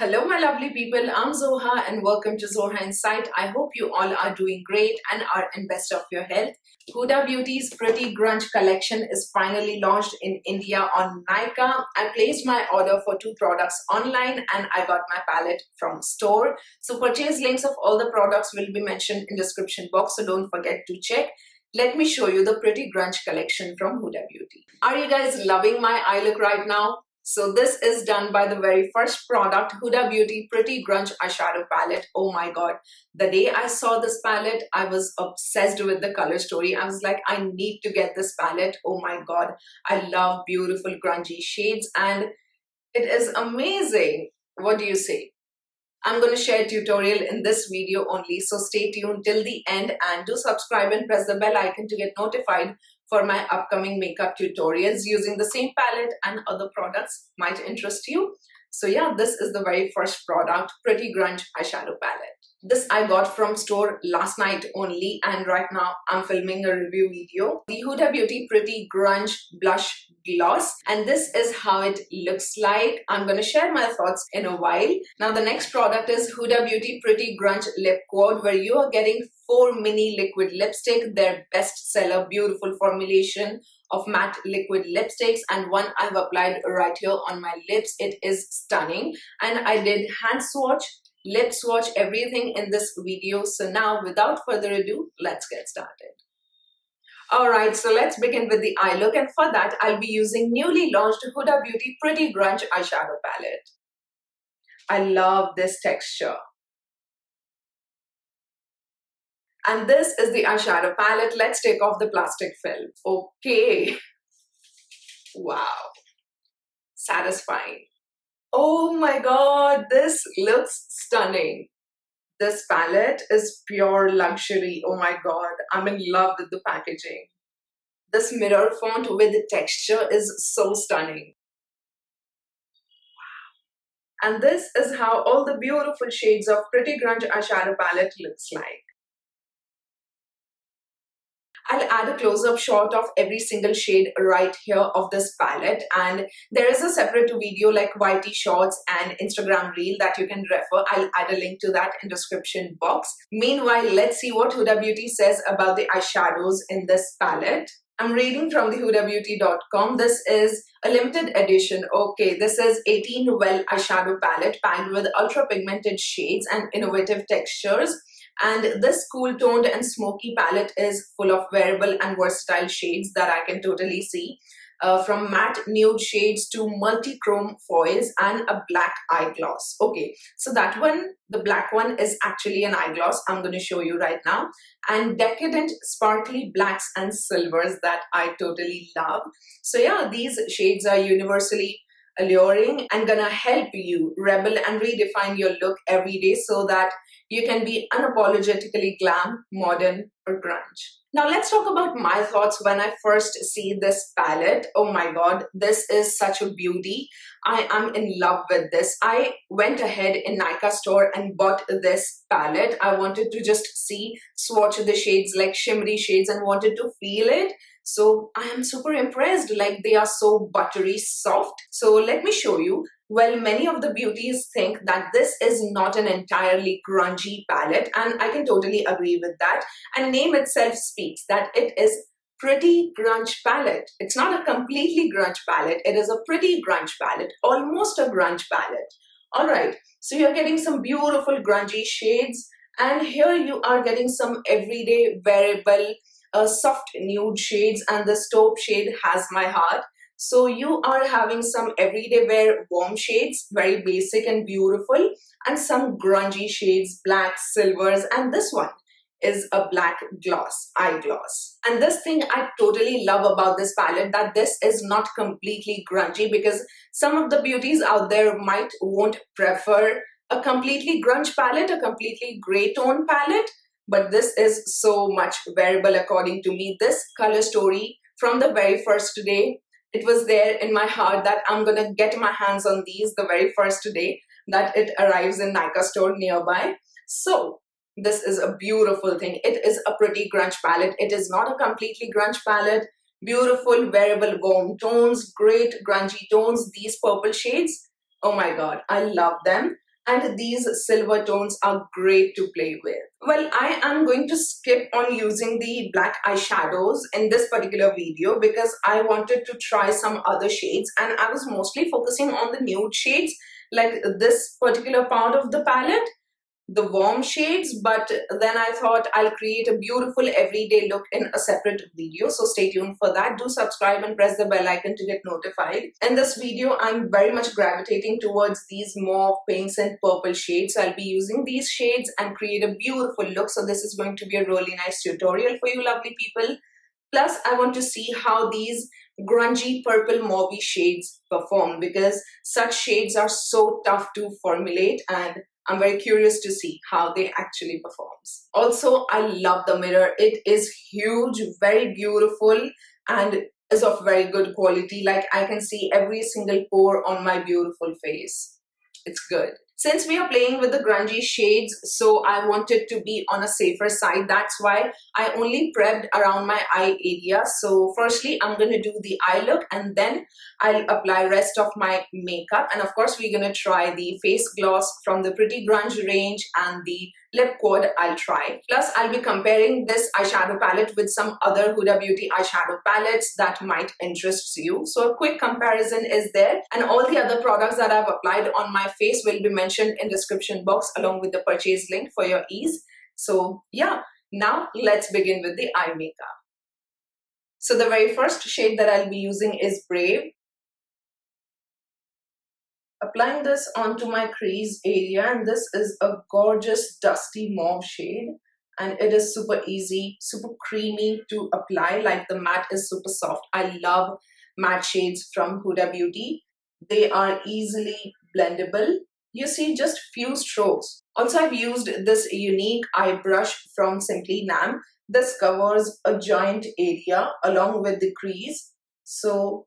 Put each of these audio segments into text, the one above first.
Hello my lovely people, I'm Zoha and welcome to Zoha Insight. I hope you all are doing great and are in best of your health. Huda Beauty's Pretty Grunge collection is finally launched in India on Nykaa. I placed my order for 2 products online and I got my palette from store. So purchase links of all the products will be mentioned in description box, so don't forget to check. Let me show you the Pretty Grunge collection from Huda Beauty. Are you guys loving my eye look right now? So this is done by the very first product, Huda Beauty Pretty Grunge Eyeshadow Palette. Oh my god. The day I saw this palette, I was obsessed with the color story. I was like, I need to get this palette. Oh my god. I love beautiful grungy shades and it is amazing. What do you say? I'm going to share a tutorial in this video only, so stay tuned till the end and do subscribe and press the bell icon to get notified for my upcoming makeup tutorials using the same palette, and other products might interest you. So yeah, this is the very first product, Pretty Grunge Eyeshadow Palette. This I got from store last night only and right now I'm filming a review video. The Huda Beauty Pretty Grunge Blush Gloss, and this is how it looks like. I'm going to share my thoughts in a while. Now the next product is Huda Beauty Pretty Grunge Lip Quad, where you are getting 4 mini liquid lipstick, their best seller beautiful formulation of matte liquid lipsticks, and one I've applied right here on my lips. It is stunning and I did hand swatch, lip swatch, everything in this video. So now without further ado, let's get started. Alright, so let's begin with the eye look, and for that I'll be using newly launched Huda Beauty Pretty Grunge Eyeshadow Palette. I love this texture. And this is the eyeshadow palette. Let's take off the plastic film. Okay. Wow. Satisfying. Oh my god, this looks stunning. This palette is pure luxury. Oh my god, I'm in love with the packaging. This mirror font with the texture is so stunning. Wow. And this is how all the beautiful shades of Pretty Grunge eyeshadow palette looks like. I'll add a close-up shot of every single shade right here of this palette, and there is a separate video like YT Shorts and Instagram Reel that you can refer. I'll add a link to that in description box. Meanwhile, let's see what Huda Beauty says about the eyeshadows in this palette. I'm reading from the hudabeauty.com. This is a limited edition. Okay, this is 18 well eyeshadow palette packed with ultra pigmented shades and innovative textures. And this cool toned and smoky palette is full of wearable and versatile shades that I can totally see. From matte nude shades to multi-chrome foils and a black eye gloss. Okay, so that one, the black one, is actually an eye gloss. I'm going to show you right now. And decadent sparkly blacks and silvers that I totally love. So yeah, these shades are universally alluring and gonna help you rebel and redefine your look every day so that you can be unapologetically glam, modern, or grunge. Now let's talk about my thoughts when I first see this palette. Oh my god, this is such a beauty. I am in love with this. I went ahead in Nykaa store and bought this palette. I wanted to just swatch the shades, like shimmery shades, and wanted to feel it. So I am super impressed, like they are so buttery soft. So let me show you. Well, many of the beauties think that this is not an entirely grungy palette, and I can totally agree with that. And name itself speaks that it is Pretty Grunge palette. It's not a completely grunge palette, it is a pretty grunge palette, almost a grunge palette. Alright, so you're getting some beautiful grungy shades, and here you are getting some everyday wearable soft nude shades, and the taupe shade has my heart. So you are having some everyday wear warm shades, very basic and beautiful, and some grungy shades, blacks, silvers, and this one is a black gloss, eye gloss. And this thing I totally love about this palette, that this is not completely grungy, because some of the beauties out there won't prefer a completely grunge palette, a completely gray tone palette, but this is so much wearable according to me. This color story from the very first day, it was there in my heart that I'm gonna get my hands on these the very first day that it arrives in Nykaa store nearby. So this is a beautiful thing. It is a pretty grunge palette. It is not a completely grunge palette. Beautiful wearable warm tones, great grungy tones, these purple shades. Oh my god, I love them. And these silver tones are great to play with. Well, I am going to skip on using the black eyeshadows in this particular video because I wanted to try some other shades, and I was mostly focusing on the nude shades, like this particular part of the palette, the warm shades. But then I thought I'll create a beautiful everyday look in a separate video, so stay tuned for that. Do subscribe and press the bell icon to get notified. In this video, I'm very much gravitating towards these mauve, pinks and purple shades. So I'll be using these shades and create a beautiful look. So this is going to be a really nice tutorial for you lovely people. Plus, I want to see how these grungy purple mauve shades perform, because such shades are so tough to formulate, and I'm very curious to see how they actually performs. Also, I love the mirror. It is huge, very beautiful, and is of very good quality. Like, I can see every single pore on my beautiful face. It's good. Since we are playing with the grungy shades, so I wanted to be on a safer side. That's why I only prepped around my eye area. So firstly, I'm going to do the eye look, and then I'll apply rest of my makeup. And of course, we're going to try the face gloss from the Pretty Grunge range, and the lip quad I'll try. Plus, I'll be comparing this eyeshadow palette with some other Huda Beauty eyeshadow palettes that might interest you. So a quick comparison is there, and all the other products that I've applied on my face will be mentioned in description box along with the purchase link for your ease. So yeah, now let's begin with the eye makeup. So the very first shade that I'll be using is Brave. Applying this onto my crease area, and this is a gorgeous dusty mauve shade, and it is super easy, super creamy to apply. Like, the matte is super soft. I love matte shades from Huda Beauty. They are easily blendable. You see, just few strokes. Also, I've used this unique eye brush from Simply Nam. This covers a giant area along with the crease. So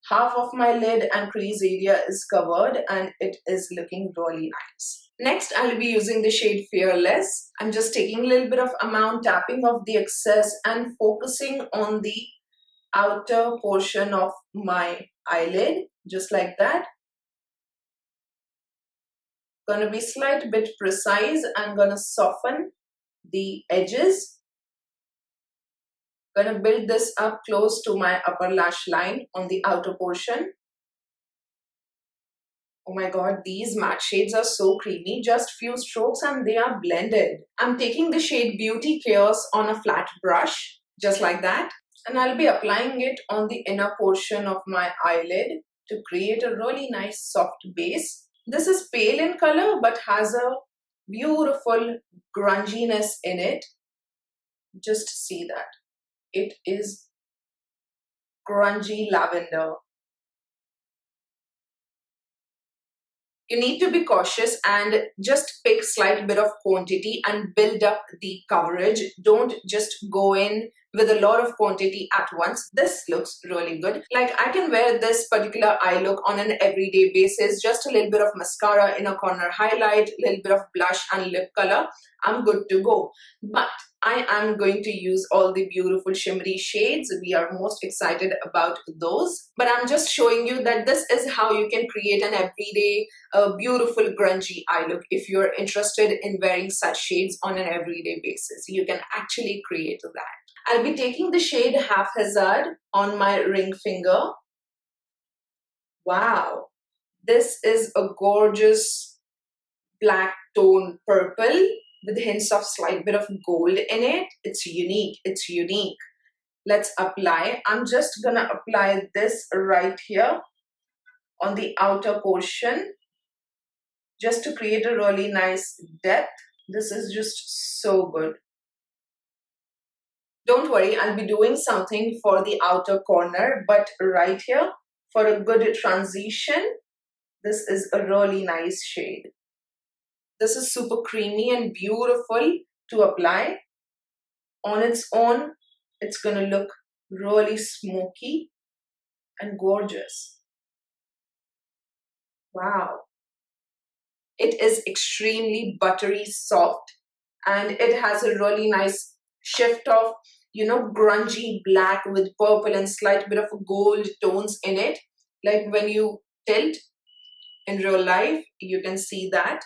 half of my lid and crease area is covered, and it is looking really nice. Next, I'll be using the shade Fearless. I'm just taking a little bit of amount, tapping off the excess and focusing on the outer portion of my eyelid, just like that. Gonna be slight bit precise. I'm gonna soften the edges. Gonna build this up close to my upper lash line on the outer portion. Oh my god, these matte shades are so creamy. Just few strokes and they are blended. I'm taking the shade Beauty Chaos on a flat brush, just like that. And I'll be applying it on the inner portion of my eyelid to create a really nice soft base. This is pale in color but has a beautiful grunginess in it. Just see that. It is grungy lavender. You need to be cautious and just pick slight bit of quantity and build up the coverage. Don't just go in with a lot of quantity at once. This looks really good. Like, I can wear this particular eye look on an everyday basis. Just a little bit of mascara, inner corner highlight, a little bit of blush and lip color. I'm good to go. But I am going to use all the beautiful shimmery shades. We are most excited about those. But I'm just showing you that this is how you can create an everyday, beautiful grungy eye look. If you're interested in wearing such shades on an everyday basis, you can actually create that. I'll be taking the shade Haphazard on my ring finger. Wow, this is a gorgeous black tone purple with hints of slight bit of gold in it. It's unique. It's unique. Let's apply. I'm just gonna apply this right here on the outer portion just to create a really nice depth. This is just so good. Don't worry, I'll be doing something for the outer corner, but right here, for a good transition, this is a really nice shade. This is super creamy and beautiful to apply. On its own, it's gonna look really smoky and gorgeous. Wow. It is extremely buttery soft, and it has a really nice shift of, grungy black with purple and slight bit of gold tones in it. Like, when you tilt, in real life, you can see that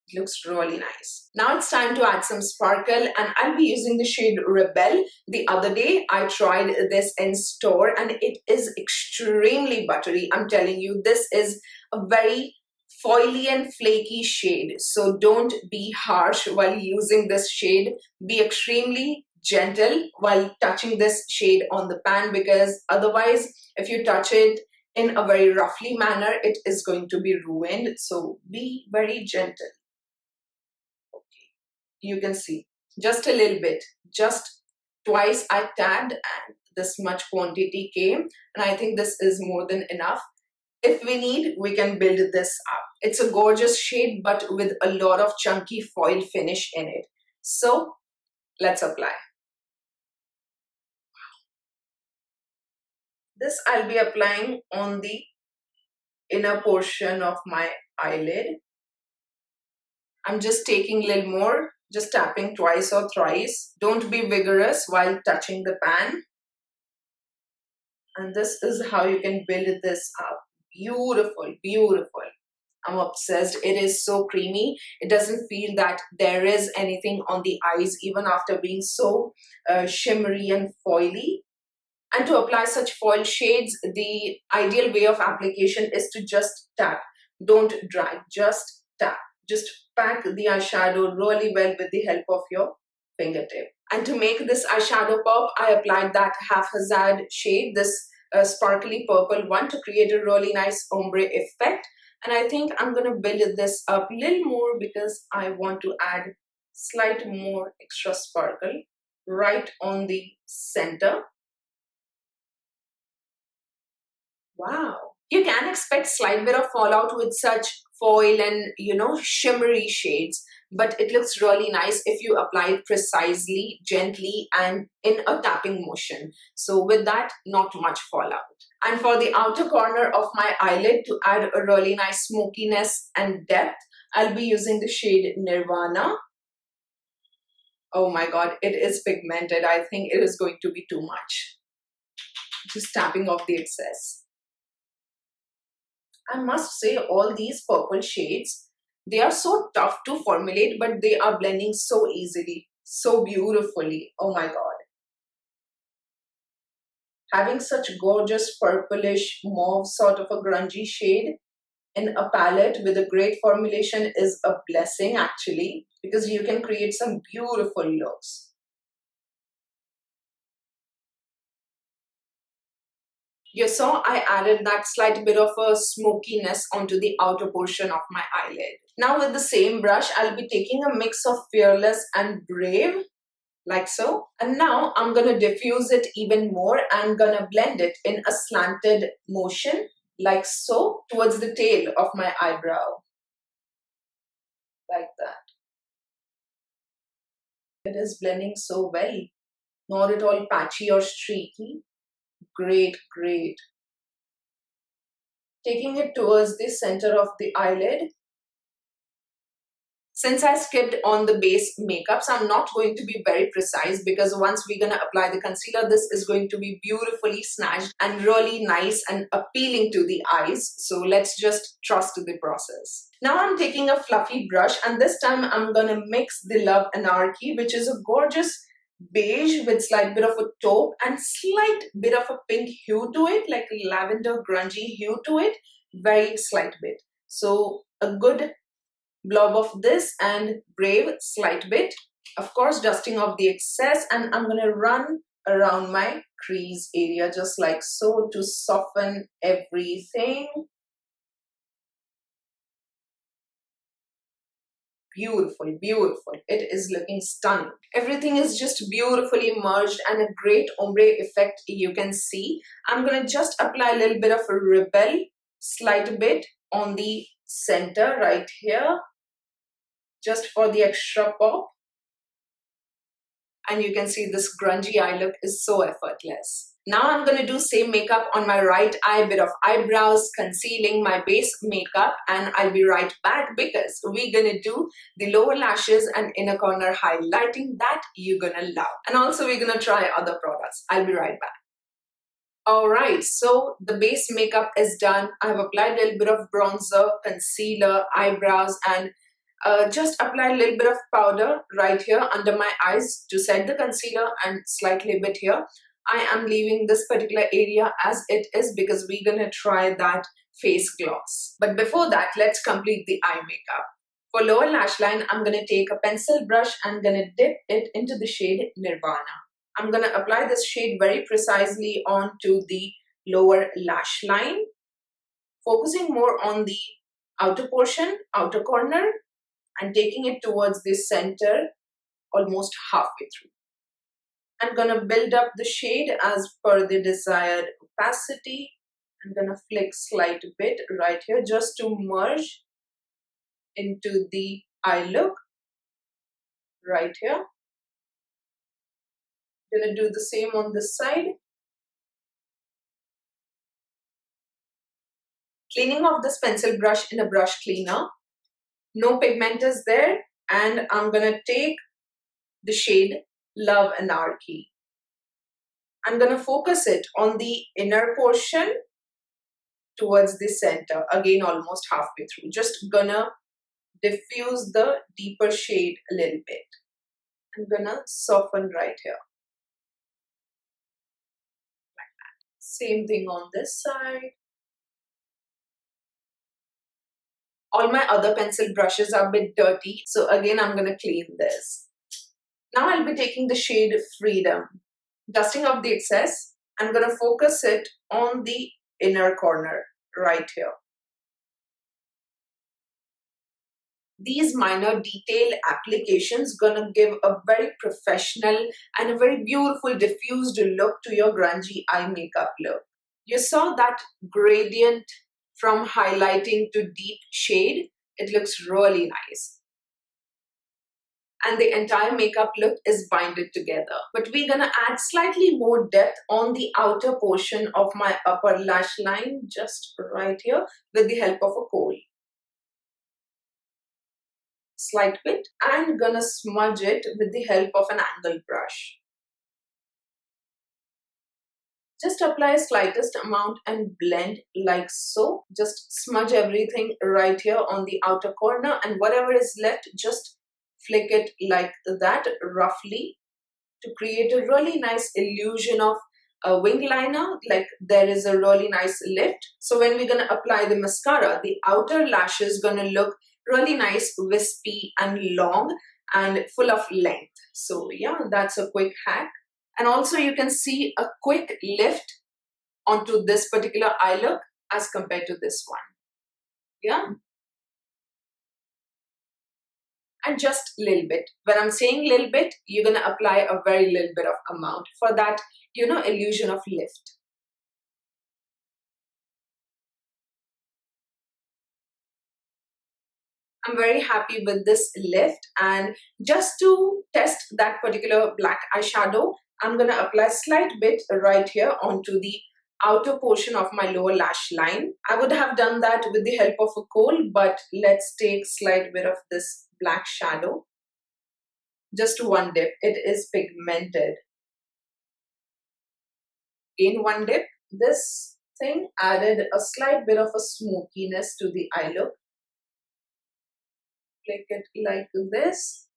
it looks really nice. Now it's time to add some sparkle, and I'll be using the shade Rebel. The other day I tried this in store and it is extremely buttery. I'm telling you, this is a very foily and flaky shade. So don't be harsh while using this shade. Be extremely gentle while touching this shade on the pan, because otherwise if you touch it in a very roughly manner, it is going to be ruined. So be very gentle. You can see just a little bit, just twice I tapped and this much quantity came, and I think this is more than enough. If we need, we can build this up. It's a gorgeous shade but with a lot of chunky foil finish in it. So let's apply. This I'll be applying on the inner portion of my eyelid. I'm just taking a little more, just tapping twice or thrice. Don't be vigorous while touching the pan. And this is how you can build this up. Beautiful, beautiful. I'm obsessed. It is so creamy. It doesn't feel that there is anything on the eyes even after being so shimmery and foily. And to apply such foil shades, the ideal way of application is to just tap. Don't drag, just tap. Just pack the eyeshadow really well with the help of your fingertip. And to make this eyeshadow pop, I applied that haphazard shade, this sparkly purple one, to create a really nice ombre effect. And I think I'm going to build this up a little more because I want to add slight more extra sparkle right on the center. Wow. You can expect slight bit of fallout with such foil and, shimmery shades, but it looks really nice if you apply it precisely, gently, and in a tapping motion. So with that, not much fallout. And for the outer corner of my eyelid, to add a really nice smokiness and depth, I'll be using the shade Nirvana. Oh my god, it is pigmented. I think it is going to be too much. Just tapping off the excess. I must say, all these purple shades, they are so tough to formulate, but they are blending so easily, so beautifully. Oh my god. Having such gorgeous purplish mauve sort of a grungy shade in a palette with a great formulation is a blessing actually, because you can create some beautiful looks. You saw I added that slight bit of a smokiness onto the outer portion of my eyelid. Now with the same brush, I'll be taking a mix of Fearless and Brave, like so. And now I'm going to diffuse it even more and going to blend it in a slanted motion, like so, towards the tail of my eyebrow. Like that. It is blending so well. Not at all patchy or streaky. Great, great. Taking it towards the center of the eyelid. Since I skipped on the base makeups, I'm not going to be very precise, because once we're going to apply the concealer, this is going to be beautifully snatched and really nice and appealing to the eyes. So let's just trust the process. Now I'm taking a fluffy brush, and this time I'm going to mix the Love Anarchy, which is a gorgeous beige with slight bit of a taupe and slight bit of a pink hue to it, like a lavender grungy hue to it, very slight bit. So a good blob of this and Brave slight bit, of course dusting off the excess, and I'm going to run around my crease area just like so to soften everything. Beautiful, beautiful. It is looking stunning. Everything is just beautifully merged and a great ombre effect you can see. I'm going to just apply a little bit of a Rebel, slight bit on the center right here, just for the extra pop. And you can see this grungy eye look is so effortless. Now I'm going to do same makeup on my right eye, bit of eyebrows, concealing my base makeup, and I'll be right back because we're going to do the lower lashes and inner corner highlighting that you're going to love. And also we're going to try other products. I'll be right back. Alright, so the base makeup is done. I have applied a little bit of bronzer, concealer, eyebrows, and just apply a little bit of powder right here under my eyes to set the concealer and slightly a bit here. I am leaving this particular area as it is because we're gonna try that face gloss. But before that, let's complete the eye makeup. For lower lash line, I'm gonna take a pencil brush and gonna dip it into the shade Nirvana. I'm going to apply this shade very precisely onto the lower lash line, focusing more on the outer portion, outer corner, and taking it towards the center almost halfway through. I'm going to build up the shade as per the desired opacity. I'm going to flick slight bit right here just to merge into the eye look right here. Gonna do the same on this side. Cleaning off this pencil brush in a brush cleaner. No pigment is there, and I'm gonna take the shade Love Anarchy. I'm gonna focus it on the inner portion towards the center, again almost halfway through. Just gonna diffuse the deeper shade a little bit. I'm gonna soften right here. Same thing on this side. All my other pencil brushes are a bit dirty, so again I'm going to clean this. Now I'll be taking the shade Freedom. Dusting off the excess, I'm going to focus it on the inner corner right here. These minor detail applications gonna give a very professional and a very beautiful diffused look to your grungy eye makeup look. You saw that gradient from highlighting to deep shade. It looks really nice. And the entire makeup look is binded together. But we're gonna add slightly more depth on the outer portion of my upper lash line, just right here, with the help of a comb. Slight bit, and gonna smudge it with the help of an angled brush. Just apply slightest amount and blend like so. Just smudge everything right here on the outer corner, and whatever is left, just flick it like that roughly to create a really nice illusion of a wing liner, like there is a really nice lift. So when we're gonna apply the mascara, the outer lash is gonna look really nice, wispy and long and full of length. So yeah, that's a quick hack. And also you can see a quick lift onto this particular eye look as compared to this one. Yeah. And just a little bit. When I'm saying little bit, you're going to apply a very little bit of amount for that, illusion of lift. I'm very happy with this lift, and just to test that particular black eyeshadow, I'm going to apply a slight bit right here onto the outer portion of my lower lash line. I would have done that with the help of a comb, but let's take slight bit of this black shadow. Just one dip. It is pigmented. In one dip, this thing added a slight bit of a smokiness to the eye look. Flick it like this.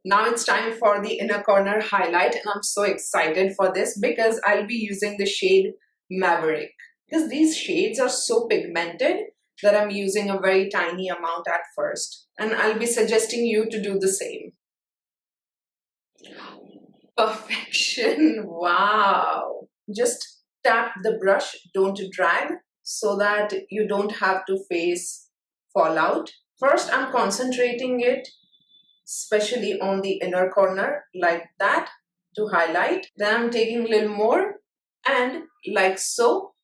Now it's time for the inner corner highlight, and I'm so excited for this because I'll be using the shade Maverick. Because these shades are so pigmented that I'm using a very tiny amount at first. And I'll be suggesting you to do the same. Perfection! Wow! Just tap the brush, don't drag, so that you don't have to face fallout. First, I'm concentrating it, especially on the inner corner, like that, to highlight. Then I'm taking a little more, and like so,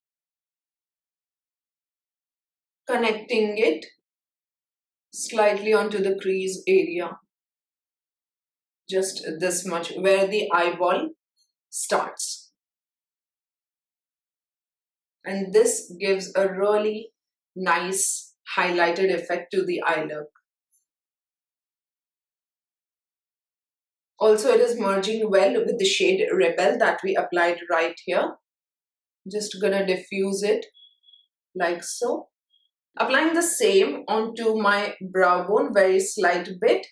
connecting it slightly onto the crease area. Just this much, where the eyeball starts. And this gives a really nice highlighted effect to the eye look. Also, it is merging well with the shade Rebel that we applied right here. Just gonna diffuse it like so. Applying the same onto my brow bone, very slight bit.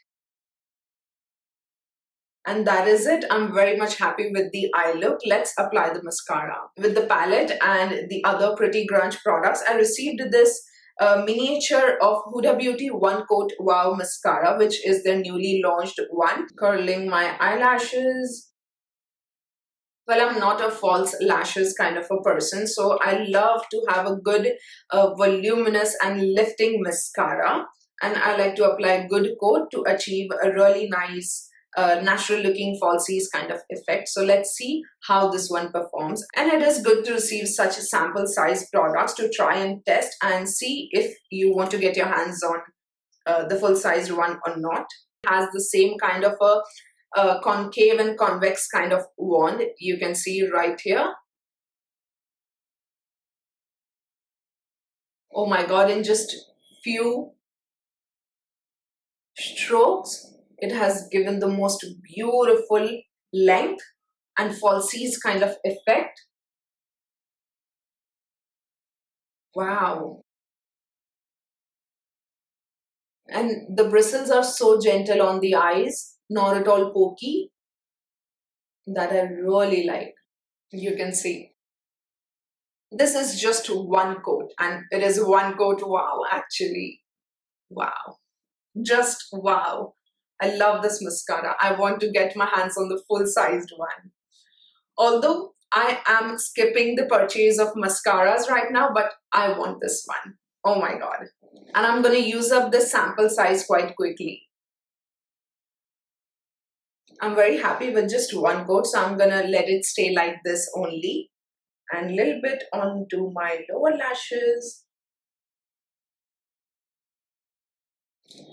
And that is it. I'm very much happy with the eye look. Let's apply the mascara. With the palette and the other Pretty Grunge products, I received this miniature of Huda Beauty One Coat Wow Mascara, which is their newly launched one. Curling my eyelashes. Well, I'm not a false lashes kind of a person, so I love to have a good voluminous and lifting mascara, and I like to apply a good coat to achieve a really nice natural looking falsies kind of effect. So let's see how this one performs. And it is good to receive such sample size products to try and test and see if you want to get your hands on the full sized one or not. It has the same kind of a concave and convex kind of wand, you can see right here. Oh my god, in just few strokes, it has given the most beautiful length and falsies kind of effect. Wow. And the bristles are so gentle on the eyes, not at all pokey, that I really like. You can see. This is just one coat, and it is one coat wow, actually. Wow. Just wow. I love this mascara. I want to get my hands on the full-sized one. Although I am skipping the purchase of mascaras right now, but I want this one. Oh my god. And I'm going to use up this sample size quite quickly. I'm very happy with just one coat, so I'm going to let it stay like this only. And a little bit onto my lower lashes.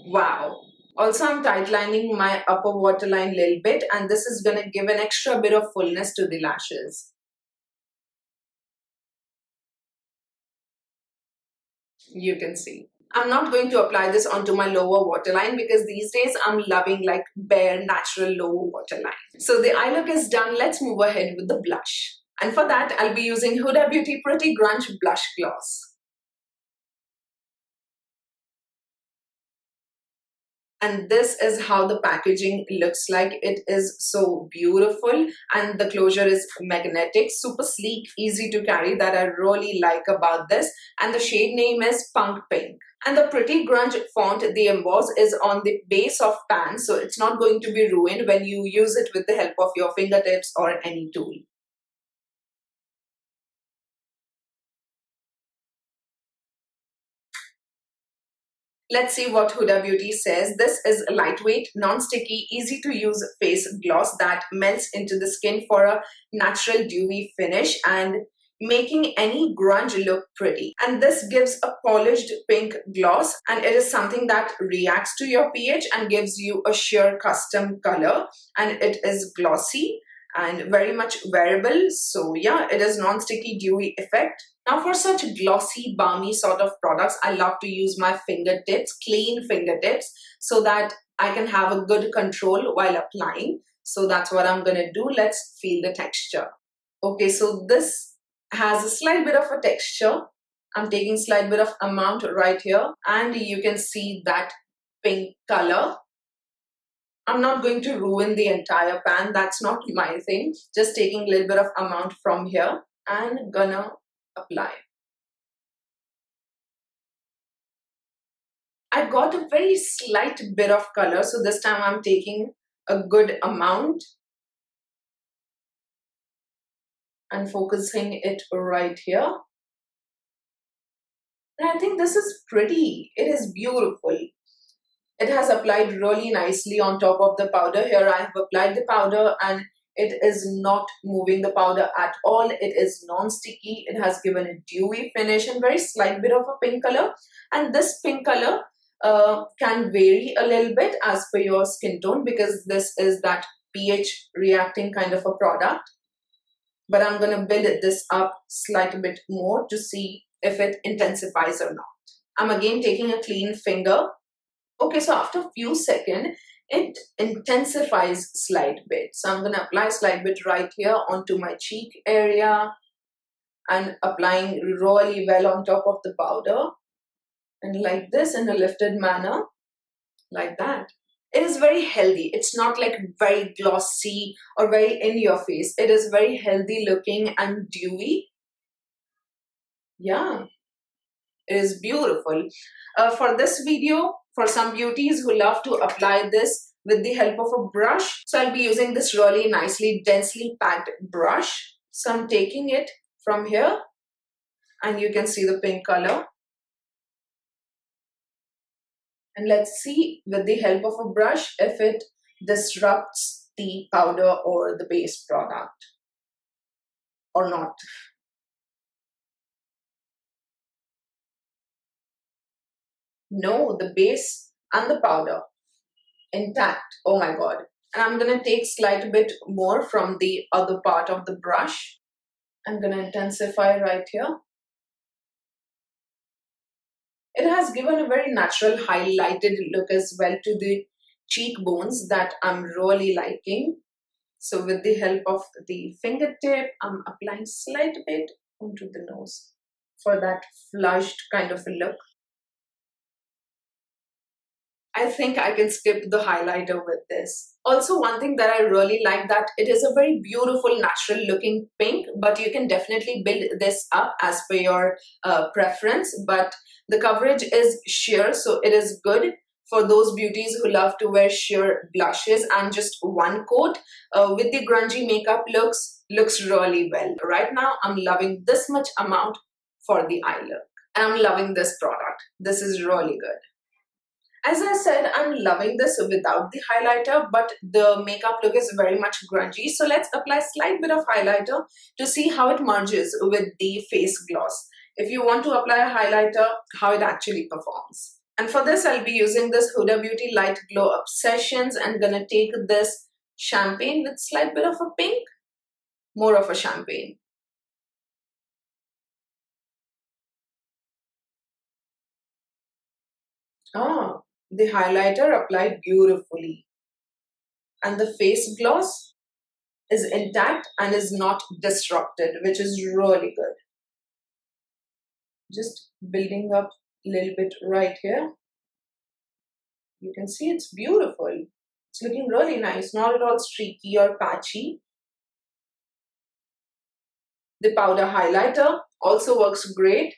Wow. Also, I'm tightlining my upper waterline a little bit, and this is going to give an extra bit of fullness to the lashes. You can see. I'm not going to apply this onto my lower waterline because these days I'm loving like bare natural lower waterline. So the eye look is done. Let's move ahead with the blush. And for that, I'll be using Huda Beauty Pretty Grunge Blush Gloss. And this is how the packaging looks like. It is so beautiful and the closure is magnetic, super sleek, easy to carry, that I really like about this. And the shade name is Punk Pink. And the Pretty Grunge font, the emboss, is on the base of pan, so it's not going to be ruined when you use it with the help of your fingertips or any tool. Let's see what Huda Beauty says. This is a lightweight, non-sticky, easy to use face gloss that melts into the skin for a natural dewy finish and making any grunge look pretty. And this gives a polished pink gloss, and it is something that reacts to your pH and gives you a sheer custom color, and it is glossy and very much wearable. So yeah, it is non-sticky dewy effect. Now for such glossy, balmy sort of products, I love to use my fingertips, clean fingertips, so that I can have a good control while applying. So that's what I'm going to do. Let's feel the texture. Okay, so this has a slight bit of a texture. I'm taking slight bit of amount right here, and you can see that pink color. I'm not going to ruin the entire pan. That's not my thing. Just taking a little bit of amount from here and gonna apply. I got a very slight bit of color, so this time I'm taking a good amount and focusing it right here. And I think this is pretty. It is beautiful. It has applied really nicely on top of the powder. Here I have applied the powder and it is not moving the powder at all. It is non-sticky. It has given a dewy finish and very slight bit of a pink color. And this pink color can vary a little bit as per your skin tone, because this is that pH reacting kind of a product. But I'm going to build this up slightly bit more to see if it intensifies or not. I'm again taking a clean finger. Okay, so after a few seconds, it intensifies slight bit. So I'm going to apply slight bit right here onto my cheek area and applying really well on top of the powder. And like this, in a lifted manner, like that. It is very healthy. It's not like very glossy or very in your face. It is very healthy looking and dewy. Yeah, it is beautiful. For this video, for some beauties who love to apply this with the help of a brush, so I'll be using this really nicely densely packed brush. So I'm taking it from here and you can see the pink color. And let's see with the help of a brush if it disrupts the powder or the base product or not. No, the base and the powder intact. Oh my god. And I'm gonna take slight bit more from the other part of the brush. I'm gonna intensify right here. It has given a very natural highlighted look as well to the cheekbones that I'm really liking. So with the help of the fingertip, I'm applying slight bit onto the nose for that flushed kind of a look. I think I can skip the highlighter with this. Also, one thing that I really like that it is a very beautiful natural looking pink, but you can definitely build this up as per your preference. But the coverage is sheer, so it is good for those beauties who love to wear sheer blushes and just one coat with the grungy makeup looks really well. Right now, I'm loving this much amount for the eye look. And I'm loving this product. This is really good. As I said, I'm loving this without the highlighter, but the makeup look is very much grungy. So let's apply a slight bit of highlighter to see how it merges with the face gloss. If you want to apply a highlighter, how it actually performs. And for this, I'll be using this Huda Beauty Light Glow Obsessions and gonna take this champagne with slight bit of a pink, more of a champagne. Ah, the highlighter applied beautifully. And the face gloss is intact and is not disrupted, which is really good. Just building up a little bit right here. You can see it's beautiful. It's looking really nice, not at all streaky or patchy. The powder highlighter also works great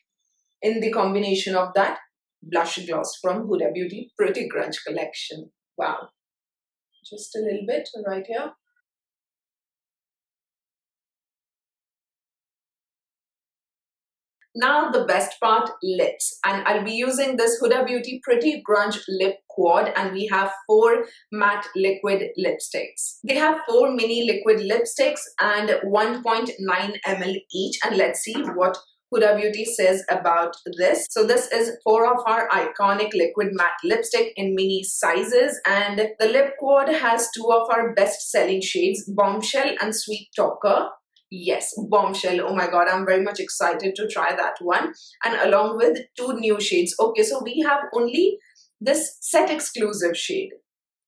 in the combination of that blush gloss from Huda Beauty Pretty Grunge collection. Wow. Just a little bit right here. Now the best part, lips. And I'll be using this Huda Beauty Pretty Grunge Lip Quad and we have 4 matte liquid lipsticks. They have 4 mini liquid lipsticks and 1.9 ml each, and let's see what Huda Beauty says about this. So this is 4 of our iconic liquid matte lipstick in mini sizes, and the lip quad has 2 of our best selling shades, Bombshell and Sweet Talker. Yes, Bombshell. Oh my god, I'm very much excited to try that one. And along with 2 new shades. Okay, so we have only this set exclusive shade.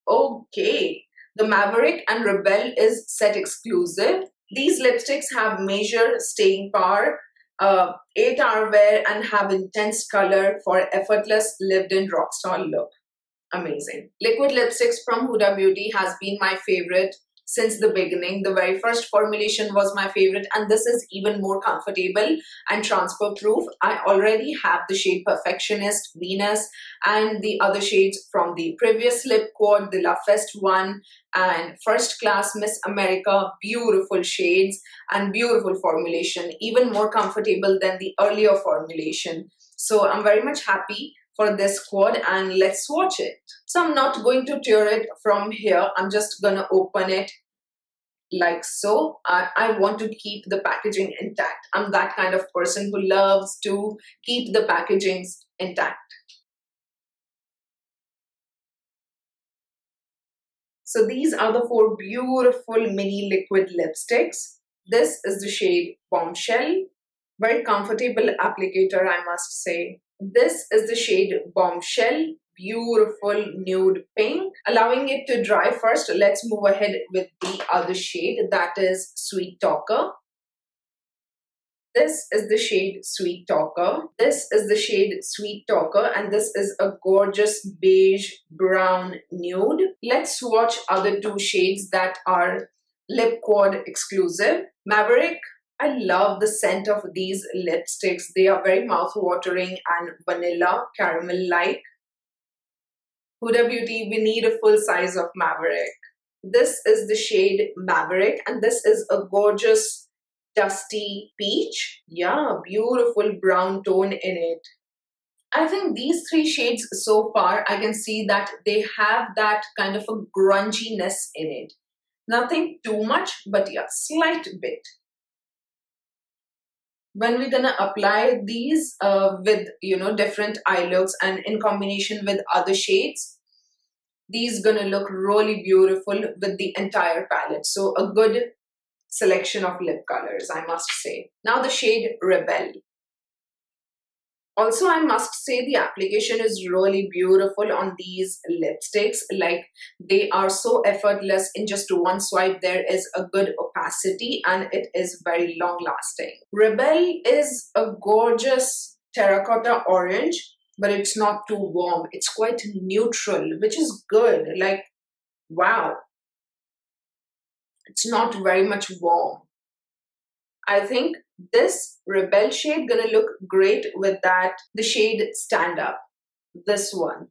Okay, the Maverick and Rebel is set exclusive. These lipsticks have major staying power, 8-hour wear, and have intense color for effortless lived-in rockstar look. Amazing. Liquid lipsticks from Huda Beauty has been my favorite since the beginning. The very first formulation was my favorite, and this is even more comfortable and transfer proof. I already have the shade Perfectionist, Venus, and the other shades from the previous lip quad, the Love Fest one, and First Class Miss America. Beautiful shades and beautiful formulation, even more comfortable than the earlier formulation. So I'm very much happy for this quad, and let's swatch it. So I'm not going to tear it from here. I'm just gonna open it like so. I want to keep the packaging intact. I'm that kind of person who loves to keep the packagings intact. So these are the 4 beautiful mini liquid lipsticks. This is the shade Bombshell. Very comfortable applicator, I must say. This is the shade Bombshell. beautiful nude pink. Allowing it to dry first, let's move ahead with the other shade, that is Sweet Talker. This is the shade Sweet Talker. This is the shade Sweet Talker, and this is a gorgeous beige brown nude. Let's swatch other two shades that are Lip Quad exclusive. Maverick. I love the scent of these lipsticks. They are very mouth-watering and vanilla caramel-like. Huda Beauty, we need a full size of Maverick. This is the shade Maverick, and this is a gorgeous dusty peach. Yeah, beautiful brown tone in it. I think these three shades so far, I can see that they have that kind of a grunginess in it. Nothing too much, but yeah, slight bit. When we're gonna apply these with different eye looks and in combination with other shades, these gonna look really beautiful with the entire palette. So a good selection of lip colors, I must say. Now the shade Rebel. Also, I must say the application is really beautiful on these lipsticks. Like, they are so effortless. In just one swipe, there is a good opacity and it is very long lasting. Rebel is a gorgeous terracotta orange, but it's not too warm. It's quite neutral, which is good. Like, wow. It's not very much warm. I think this Rebel shade gonna look great with the shade Stand Up, this one,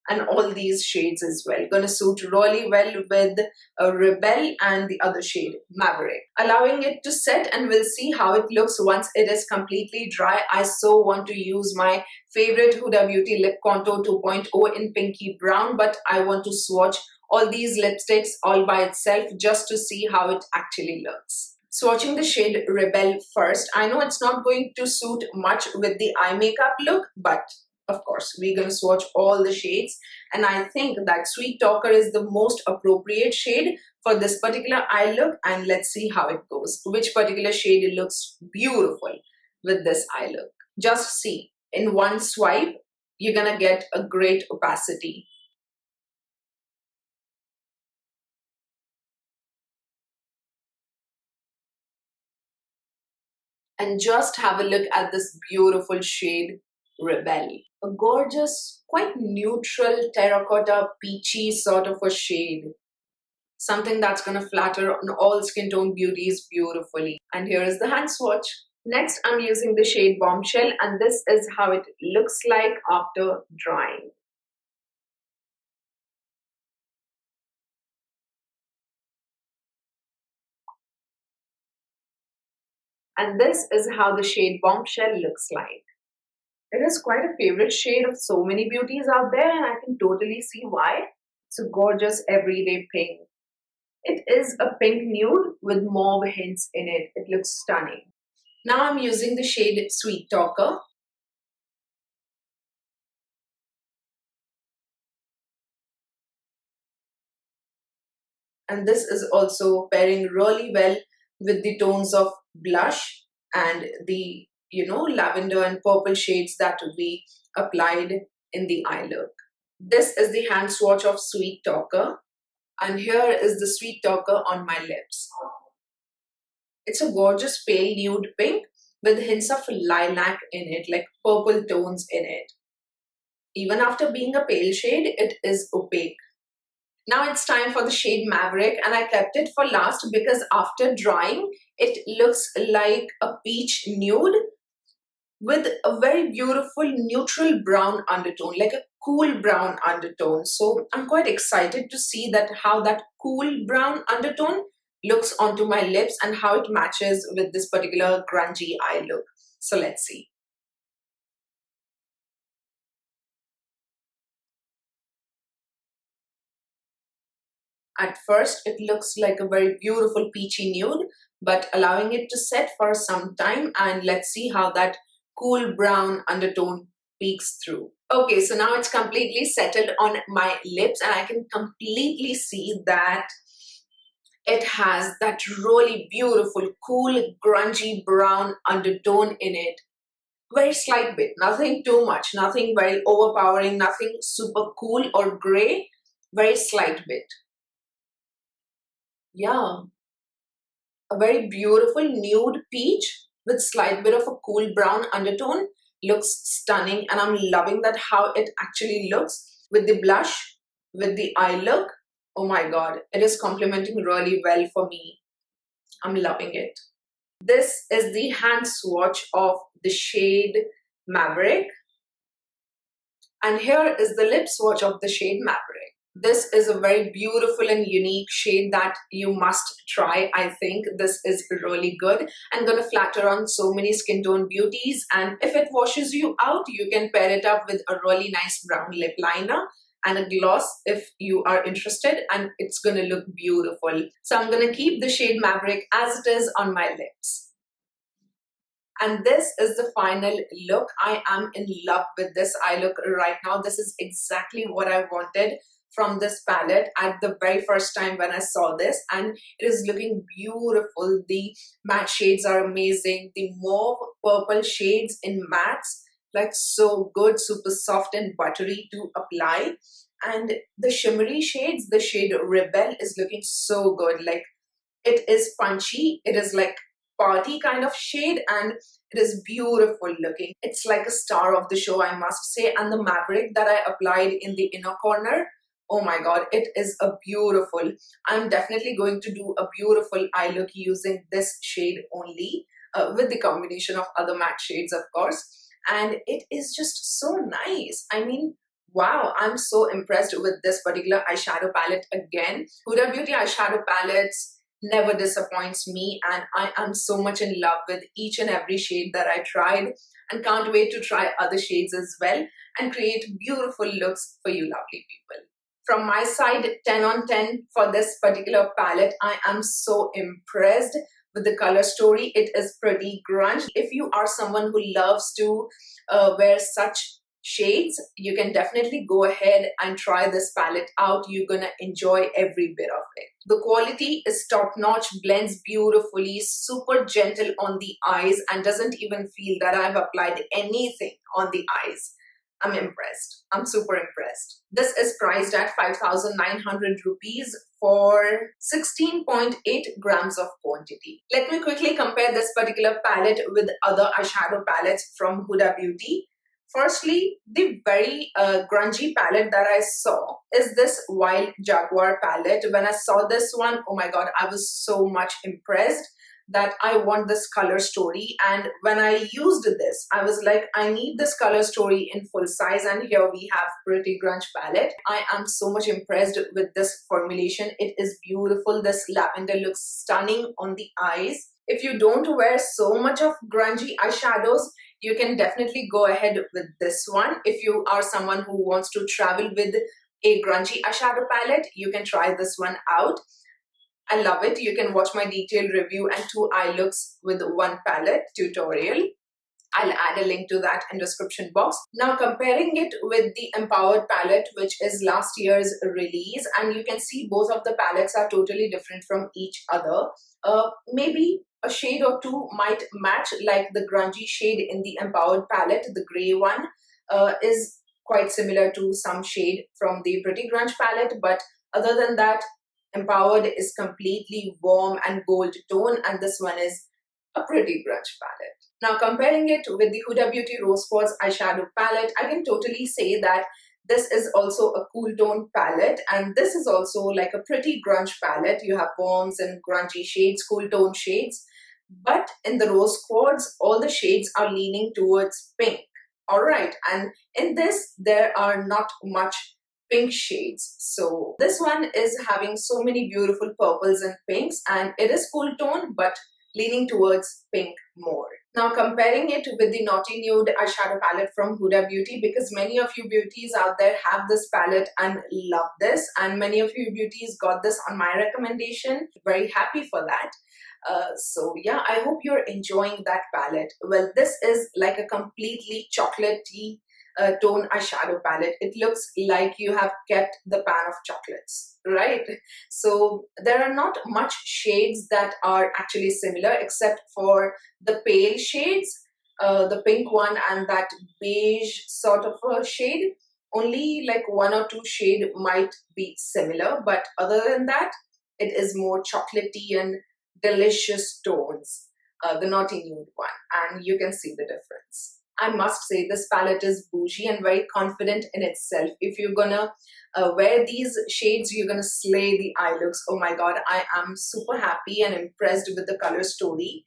and all these shades as well. Gonna suit really well with a Rebel and the other shade Maverick. Allowing it to set, and we'll see how it looks once it is completely dry. I so want to use my favorite Huda Beauty Lip Contour 2.0 in Pinky Brown, but I want to swatch all these lipsticks all by itself just to see how it actually looks. Swatching the shade Rebel first. I know it's not going to suit much with the eye makeup look, but of course, we're going to swatch all the shades. And I think that Sweet Talker is the most appropriate shade for this particular eye look. And let's see how it goes. Which particular shade looks beautiful with this eye look. Just see, in one swipe, you're going to get a great opacity. And just have a look at this beautiful shade Rebel. A gorgeous, quite neutral terracotta peachy sort of a shade. Something that's gonna flatter on all skin tone beauties beautifully. And here is the hand swatch. Next, I'm using the shade Bombshell, and this is how it looks like after drying. And this is how the shade Bombshell looks like. It is quite a favorite shade of so many beauties out there, and I can totally see why. It's a gorgeous everyday pink. It is a pink nude with mauve hints in it. It looks stunning. Now I'm using the shade Sweet Talker. And this is also pairing really well with the tones of blush and the lavender and purple shades that we applied in the eye look. This is the hand swatch of Sweet Talker, and here is the Sweet Talker on my lips. It's a gorgeous pale nude pink with hints of lilac in it, like purple tones in it. Even after being a pale shade, it is opaque. Now it's time for the shade Maverick, and I kept it for last because after drying, it looks like a peach nude with a very beautiful neutral brown undertone, like a cool brown undertone. So I'm quite excited to see how that cool brown undertone looks onto my lips and how it matches with this particular grungy eye look. So let's see. At first, it looks like a very beautiful peachy nude, but allowing it to set for some time, and let's see how that cool brown undertone peeks through. Okay, so now it's completely settled on my lips, and I can completely see that it has that really beautiful, cool, grungy brown undertone in it. Very slight bit, nothing too much, nothing very overpowering, nothing super cool or gray, very slight bit. Yeah, a very beautiful nude peach with slight bit of a cool brown undertone. Looks stunning, and I'm loving that how it actually looks with the blush, with the eye look. Oh my god, it is complementing really well for me. I'm loving it. This is the hand swatch of the shade Maverick, and here is the lip swatch of the shade Maverick. This is a very beautiful and unique shade that you must try. I think this is really good and gonna flatter on so many skin tone beauties, and if it washes you out, you can pair it up with a really nice brown lip liner and a gloss if you are interested, and it's gonna look beautiful. So I'm gonna keep the shade Maverick as it is on my lips. And this is the final look. I am in love with this eye look right now. This is exactly what I wanted from this palette at the very first time when I saw this, and it is looking beautiful. The matte shades are amazing. The mauve purple shades in mattes, like so good, super soft and buttery to apply. And the shimmery shades, the shade Rebel is looking so good. Like, it is punchy, it is like party kind of shade, and it is beautiful looking. It's like a star of the show, I must say. And the Maverick that I applied in the inner corner, oh my god, it is a beautiful. I'm definitely going to do a beautiful eye look using this shade only, with the combination of other matte shades, of course. And it is just so nice. I mean, wow, I'm so impressed with this particular eyeshadow palette again. Huda Beauty eyeshadow palettes never disappoints me, and I am so much in love with each and every shade that I tried, and can't wait to try other shades as well and create beautiful looks for you lovely people. From my side, 10 on 10 for this particular palette. I am so impressed with the color story. It is pretty grunge. If you are someone who loves to wear such shades, you can definitely go ahead and try this palette out. You're gonna enjoy every bit of it. The quality is top notch, blends beautifully, super gentle on the eyes, and doesn't even feel that I've applied anything on the eyes. I'm impressed. I'm super impressed. This is priced at 5,900 rupees for 16.8 grams of quantity. Let me quickly compare this particular palette with other eyeshadow palettes from Huda Beauty. Firstly, the very grungy palette that I saw is this Wild Jaguar palette. When I saw this one, oh my god, I was so much impressed that I want this color story. And when I used this, I was like, I need this color story in full size. And here we have Pretty Grunge palette. I am so much impressed with this formulation. It is beautiful. This lavender looks stunning on the eyes. If you don't wear so much of grungy eyeshadows, you can definitely go ahead with this one. If you are someone who wants to travel with a grungy eyeshadow palette, you can try this one out. I love it. You can watch my detailed review and 2 eye looks with one palette tutorial. I'll add a link to that in description box. Now comparing it with the Empowered palette, which is last year's release, and you can see both of the palettes are totally different from each other. Maybe a shade or two might match, like the grungy shade in the Empowered palette, the grey one, is quite similar to some shade from the Pretty Grunge palette, but other than that, Empowered is completely warm and gold tone, and this one is a Pretty Grunge palette. Now comparing it with the Huda Beauty Rose Quartz eyeshadow palette, I can totally say that this is also a cool tone palette, and this is also like a Pretty Grunge palette. You have warms and grungy shades, cool tone shades, but in the Rose Quartz, all the shades are leaning towards pink. Alright, and in this, there are not much pink shades. So this one is having so many beautiful purples and pinks, and it is cool tone but leaning towards pink more. Now comparing it with the Naughty Nude eyeshadow palette from Huda Beauty, because many of you beauties out there have this palette and love this, and many of you beauties got this on my recommendation. Very happy for that. So yeah, I hope you're enjoying that palette. Well, this is like a completely chocolatey tone eyeshadow palette. It looks like you have kept the pan of chocolates, right? So there are not much shades that are actually similar except for the pale shades. the pink one and that beige sort of a shade. Only like one or two shade might be similar, but other than that, it is more chocolatey and delicious tones, the Naughty Nude one, and you can see the difference. I must say this palette is bougie and very confident in itself. If you're gonna wear these shades, you're gonna slay the eye looks. Oh my god, I am super happy and impressed with the color story.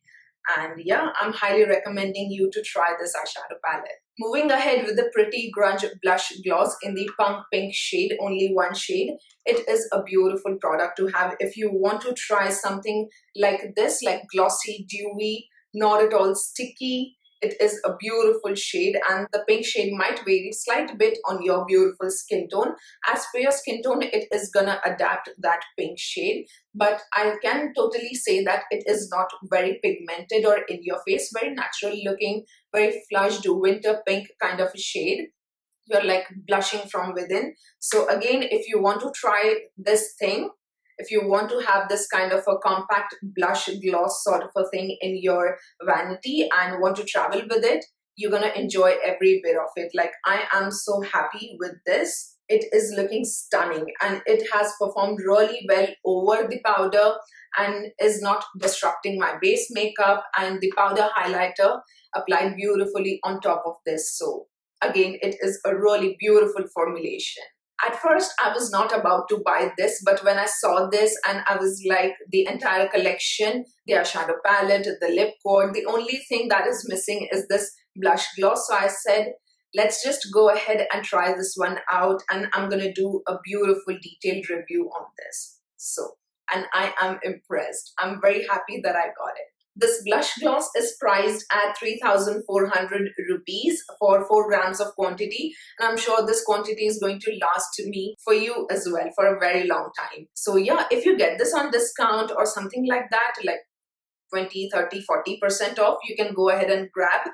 And yeah, I'm highly recommending you to try this eyeshadow palette. Moving ahead with the pretty grunge blush gloss in the punk pink shade, only one shade. It is a beautiful product to have if you want to try something like this, like glossy, dewy, not at all sticky. It is a beautiful shade, and the pink shade might vary slight bit on your beautiful skin tone. As per your skin tone, it is gonna adapt that pink shade, but I can totally say that it is not very pigmented or in your face, very natural looking, very flushed winter pink kind of a shade. You're like blushing from within. So again, if you want to try this thing, if you want to have this kind of a compact blush gloss sort of a thing in your vanity and want to travel with it, you're gonna enjoy every bit of it. Like, I am so happy with this. It is looking stunning and it has performed really well over the powder and is not disrupting my base makeup, and the powder highlighter applied beautifully on top of this. So again, it is a really beautiful formulation. At first, I was not about to buy this, but when I saw this and I was like, the entire collection, the eyeshadow palette, the lip quad, the only thing that is missing is this blush gloss. So I said, let's just go ahead and try this one out, and I'm gonna do a beautiful detailed review on this. So, and I am impressed. I'm very happy that I got it. This blush gloss is priced at 3,400 rupees for 4 grams of quantity, and I'm sure this quantity is going to last me for you as well for a very long time. So yeah, if you get this on discount or something like that, like 20, 30, 40% off, you can go ahead and grab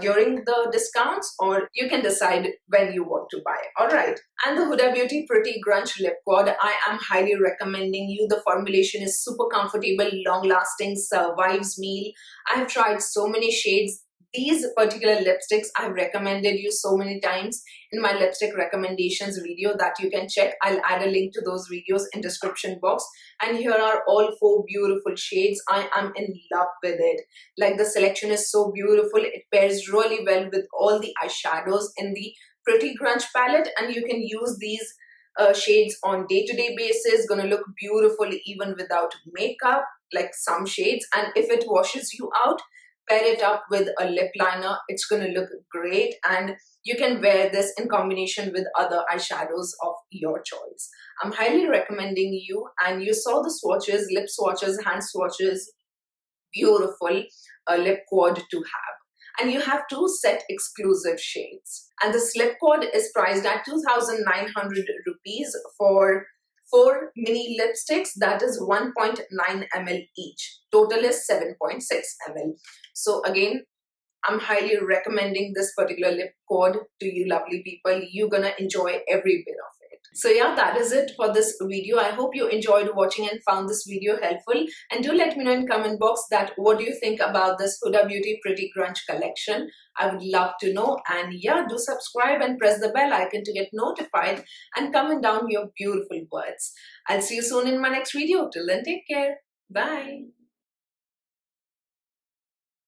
during the discounts, or you can decide when you want to buy. Alright, and the Huda Beauty Pretty Grunge Lip Quad, I am highly recommending you. The formulation is super comfortable, long lasting, survives meal. I have tried so many shades. These particular lipsticks I've recommended you so many times in my lipstick recommendations video that you can check. I'll add a link to those videos in description box. And here are all 4 beautiful shades. I am in love with it. Like, the selection is so beautiful. It pairs really well with all the eyeshadows in the Pretty Grunge palette, and you can use these shades on day-to-day basis. Gonna look beautiful even without makeup, like some shades. And if it washes you out, pair it up with a lip liner. It's gonna look great, and you can wear this in combination with other eyeshadows of your choice. I'm highly recommending you. And you saw the swatches, lip swatches, hand swatches, beautiful lip quad to have. And you have 2 set exclusive shades. And this lip quad is priced at 2,900 rupees for 4 mini lipsticks, that is 1.9 ml each. Total is 7.6 ml. So again, I'm highly recommending this particular lip quad to you lovely people. You're gonna enjoy every bit of it. So yeah, that is it for this video. I hope you enjoyed watching and found this video helpful. And do let me know in comment box that what do you think about this Huda Beauty Pretty Grunge collection. I would love to know. And yeah, do subscribe and press the bell icon to get notified, and comment down your beautiful words. I'll see you soon in my next video. Till then, take care. Bye.